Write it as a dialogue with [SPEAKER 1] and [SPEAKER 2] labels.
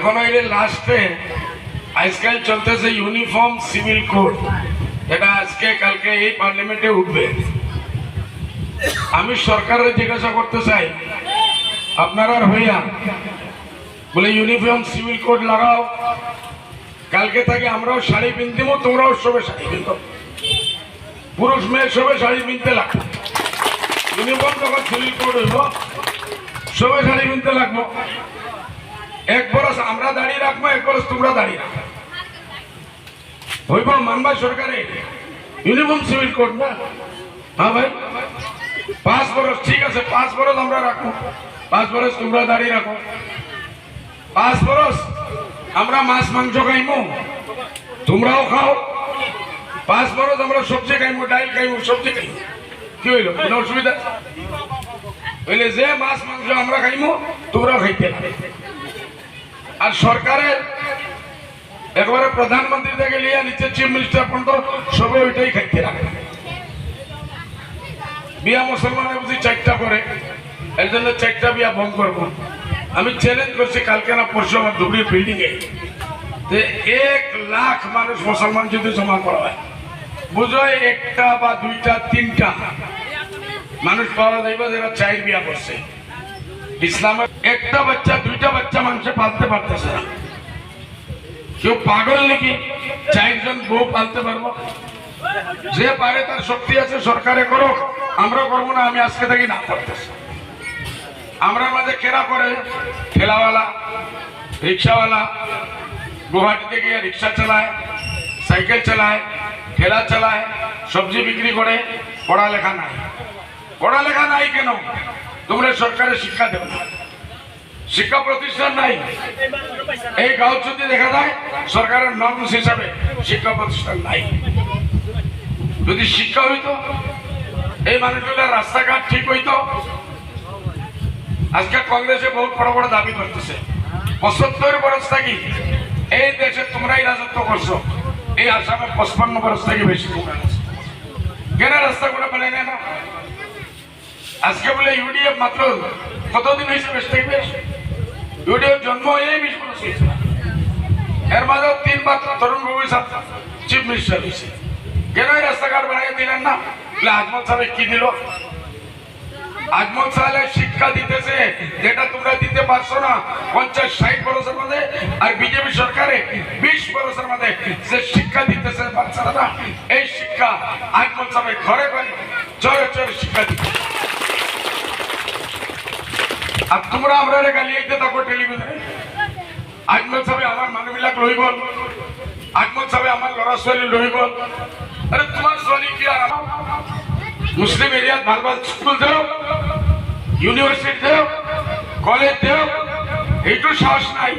[SPEAKER 1] এখনো এর লাস্টে আজকাল চলতেছে ইউনিফর্ম সিভিল কোড, এটা আজকে কালকে এই পার্লামেন্টে উঠবে। আমি সরকারের জিজ্ঞাসা করতে চাই, আপনারা হইয়া বলে ইউনিফর্ম সিভিল কোড লাগাও, কালকে থেকে আমরাও শাড়ি পিনতেব, তোমরাও সবে শাড়ি পিনব, পুরুষ মেয়ে সবে শাড়ি পিনতে লাগবে। ইউনিফর্ম যখন সিভিল কোড হইব সবে শাড়ি পিনতে লাগবো। এক বরস আমরা দাঁড়িয়ে রাখবো, এক বরস তোমরা দাঁড়িয়ে রাখবো, হইব মানবা সরকারে ইউনিফর্ম সিভিল কোড না? হ্যাঁ ভাই, 5 বরস ঠিক আছে, 5 বরস আমরা রাখবো, 5 বরস তোমরা দাঁড়িয়ে রাখো। 5 বরস আমরা মাছ মাংস খাইমো, তোমরাও খাও। 5 বরস আমরা সবজি খাইমো, ডাইল খাইমো, সবজি খাইমো। কি হইল, কোনো অসুবিধা হইলে যে মাছ মাংস আমরা খাইমো তোমরাও খাইতে। আর সরকারের একবারে প্রধানমন্ত্রী থেকে লিয়ে নিচে চিফ মিনিস্টার পর্যন্ত সবে ওইটাই খাইতে রাখে। বিয়া মুসলমানের বুঝি 4টা করে, এর জন্য 4টা বিয়া বন্ধ করবো। আমি চ্যালেঞ্জ করছি কালকে না পরশু আমার ধুবড়ির বিল্ডিং এ যে 1 লাখ মানুষ মুসলমান যদি জমা করা হয়, বুঝো 1টা বা 2টা 3টা মানুষ পাওয়া যাইব যারা 4 বিয়া করছে। ইসলামের 1টা বাচ্চা 2টা বাচ্চা মানুষে পালতে পারতেছে না। কেউ পাগল নাকি 4 জন বউ পালতে পারবো? যে পারে তার শক্তি আছে, সরকারে করো, আমরা করবো না। আমি আজকে থেকে না করতেছি। আমরা মাঝে কেরা করে ঠেলাওয়ালা, রিক্সাওয়ালা, গুয়াহাটিতে গিয়ে রিক্সা চালায়, সাইকেল চালায়, ঠেলা চালায়, সবজি বিক্রি করে। পড়ালেখা নাই। পড়ালেখা নাই কেন? তোমরা সরকারের শিক্ষা দেবে না, শিক্ষা প্রতিষ্ঠান নাই। এই গাঁও যদি দেখা যায় সরকারের নর্মস হিসাবে শিক্ষা প্রতিষ্ঠান নাই। যদি শিক্ষা হইতো, এই মানুষগুলোর রাস্তাঘাট ঠিক হইতো। আজকে কংগ্রেসে বহুত বড় বড় দাবি করতেছে, 75 বরস থাকি এই দেশে তোমরাই রাজত্ব করছো, এই আসামে 55 বরস থেকে বেশি তোমরা কেন রাস্তাগুলো বানাই না? আজকে বলে ইউডিএফ মাত্র কতদিন হয়েছে? বেশ থেকে ইউডিএফ জন্ম এই 20 বছর হয়েছে। এর মাঝে 3 বার তরুণ গগৈ সাহেব চিফ মিনিস্টার হয়েছে। কেন এই রাস্তাঘাট বানাই দিলেন না? আজমল সাহেব কি দিল? আজমল সাহেব শিক্ষা দিতেছে যেটা তোমরা দিতে পারছো না 50-60 বছরের মধ্যে। আর বিজেপি সরকারে 20 বছরের মধ্যে যে শিক্ষা দিতেছে বাচ্চারা, এই শিক্ষা আজমল সাহেব ঘরে ঘরে চরে চরে শিক্ষা দিচ্ছে। আর তোমরা আমরা গালি আইতে থাকো টেলিভিশনে। আজমল সাহেব আমার মানুষবিলাক রই গল, আজমল সাহেব আমার লড়া ছোৱালী রই গল। আরে তোমার ছোৱালী কি আর আমার মুসলিম এরিয়াত ভাল ভাল স্কুল দেও, ইউনিভার্সিটি দেও, কলেজ দেও, এইটো সাহস নাই।